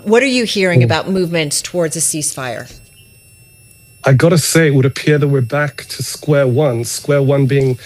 What are you hearing about movements towards a ceasefire? I got to say, it would appear that we're back to square one being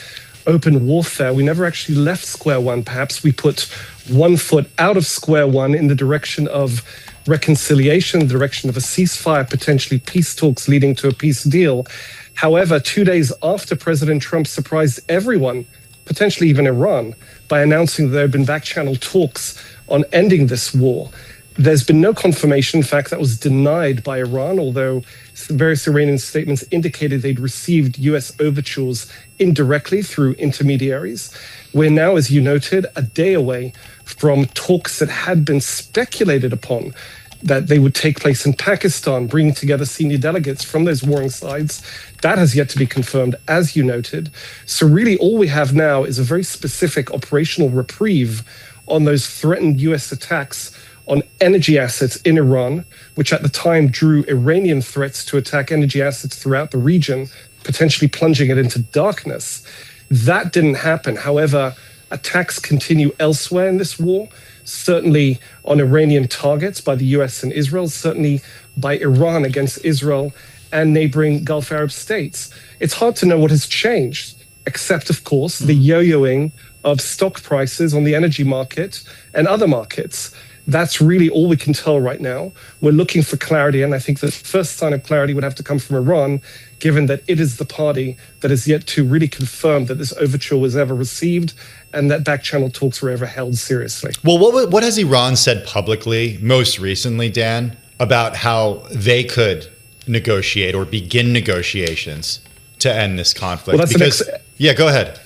open warfare. We never actually left square one. Perhaps we put 1 foot out of square one in the direction of reconciliation, the direction of a ceasefire, potentially peace talks leading to a peace deal. However, 2 days after President Trump surprised everyone, potentially even Iran, by announcing that there had been back-channel talks on ending this war, there's been no confirmation. In fact, that was denied by Iran, although various Iranian statements indicated they'd received U.S. overtures indirectly through intermediaries. We're now, as you noted, a day away from talks that had been speculated upon that they would take place in Pakistan, bringing together senior delegates from those warring sides. That has yet to be confirmed, as you noted. So really all we have now is a very specific operational reprieve on those threatened U.S. attacks on energy assets in Iran, which at the time drew Iranian threats to attack energy assets throughout the region, potentially plunging it into darkness. That didn't happen. However, attacks continue elsewhere in this war, certainly on Iranian targets by the US and Israel, certainly by Iran against Israel and neighboring Gulf Arab states. It's hard to know what has changed, except, of course, the yo-yoing of stock prices on the energy market and other markets. That's really all we can tell right now. We're looking for clarity, and I think the first sign of clarity would have to come from Iran, given that it is the party that is yet to really confirm that this overture was ever received and that back-channel talks were ever held seriously. Well, what has Iran said publicly most recently, Dan, about how they could negotiate or begin negotiations to end this conflict? Well, yeah, go ahead.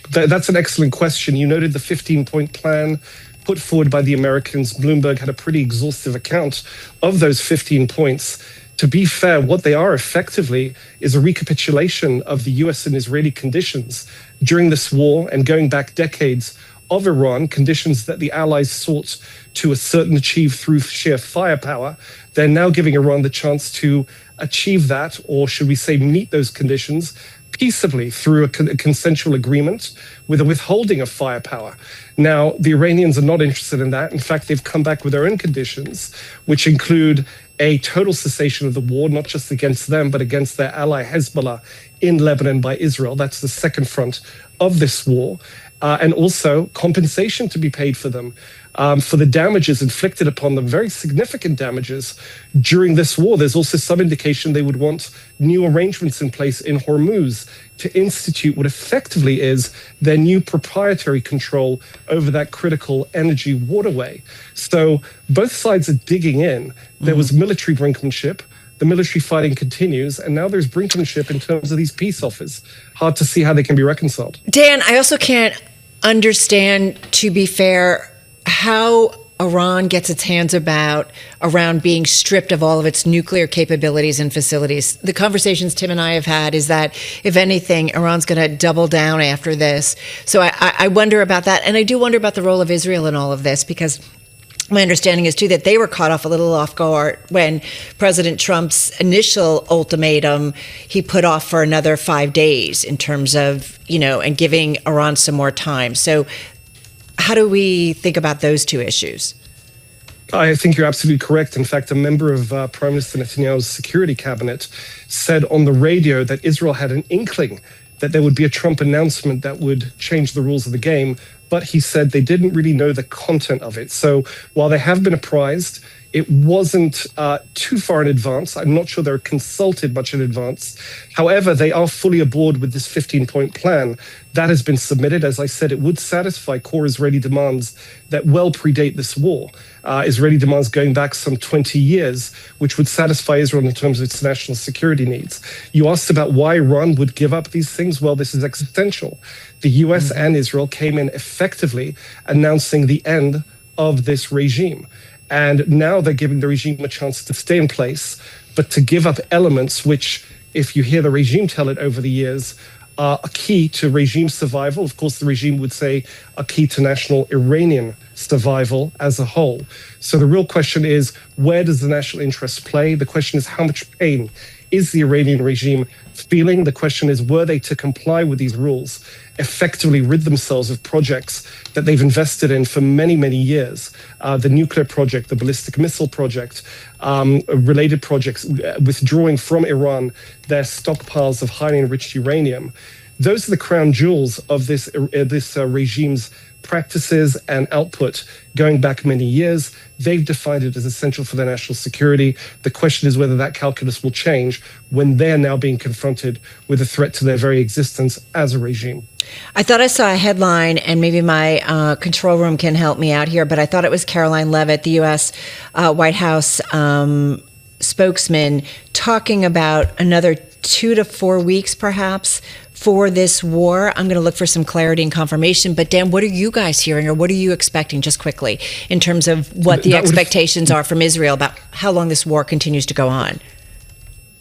That's an excellent question. You noted the 15-point plan put forward by the Americans. Bloomberg had a pretty exhaustive account of those 15 points. To be fair, what they are effectively is a recapitulation of the US and Israeli conditions during this war and going back decades of Iran, conditions that the Allies sought to assert and achieve through sheer firepower. They're now giving Iran the chance to achieve that, or should we say meet those conditions, peaceably through a consensual agreement with a withholding of firepower. Now, the Iranians are not interested in that. In fact, they've come back with their own conditions, which include a total cessation of the war, not just against them, but against their ally Hezbollah in Lebanon by Israel. That's the second front of this war. And also compensation to be paid for them, for the damages inflicted upon them, very significant damages during this war. There's also some indication they would want new arrangements in place in Hormuz to institute what effectively is their new proprietary control over that critical energy waterway. So both sides are digging in. There was military brinkmanship. The military fighting continues, and now there's brinkmanship in terms of these peace offers. Hard to see how they can be reconciled. Dan, I also can't understand, to be fair, how Iran gets its hands around being stripped of all of its nuclear capabilities and facilities. The conversations Tim and I have had is that, if anything, Iran's going to double down after this. So I wonder about that. And I do wonder about the role of Israel in all of this, because my understanding is, too, that they were caught a little off guard when President Trump's initial ultimatum, he put off for another 5 days in terms of, and giving Iran some more time. So how do we think about those two issues? I think you're absolutely correct. In fact, a member of Prime Minister Netanyahu's security cabinet said on the radio that Israel had an inkling that there would be a Trump announcement that would change the rules of the game, but he said they didn't really know the content of it. So while they have been apprised, it wasn't too far in advance. I'm not sure they're consulted much in advance. However, they are fully aboard with this 15-point plan. That has been submitted. As I said, it would satisfy core Israeli demands that well predate this war. Israeli demands going back some 20 years, which would satisfy Israel in terms of its national security needs. You asked about why Iran would give up these things. Well, this is existential. The US and Israel came in effectively announcing the end of this regime. And now they're giving the regime a chance to stay in place, but to give up elements which, if you hear the regime tell it over the years, are a key to regime survival. Of course, the regime would say a key to national Iranian survival as a whole. So the real question is, where does the national interest play? The question is, how much pain is the Iranian regime feeling? The question is, were they to comply with these rules, effectively rid themselves of projects that they've invested in for many, many years? The nuclear project, the ballistic missile project, related projects, withdrawing from Iran their stockpiles of highly enriched uranium. Those are the crown jewels of this regime's practices and output going back many years. They've defined it as essential for their national security. The question is whether that calculus will change when they're now being confronted with a threat to their very existence as a regime. I thought I saw a headline, and maybe my control room can help me out here, but I thought it was Karoline Leavitt, the U.S. White House spokesman, talking about another 2 to 4 weeks, perhaps, for this war. I'm going to look for some clarity and confirmation. But Dan, what are you guys hearing, or what are you expecting, just quickly, in terms of what the expectations are from Israel about how long this war continues to go on?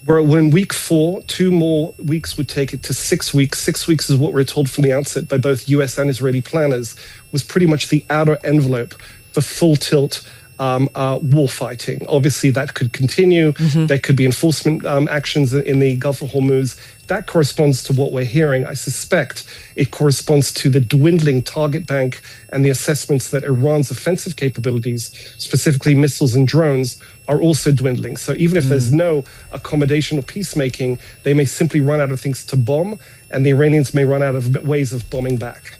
We're in week 4. 2 more weeks would take it to 6 weeks. 6 weeks is what we're told from the outset by both U.S. and Israeli planners, was pretty much the outer envelope for full tilt war fighting. Obviously, that could continue. There could be enforcement actions in the Gulf of Hormuz. That corresponds to what we're hearing. I suspect it corresponds to the dwindling target bank and the assessments that Iran's offensive capabilities, specifically missiles and drones, are also dwindling. So even if there's no accommodation or peacemaking, they may simply run out of things to bomb, and the Iranians may run out of ways of bombing back.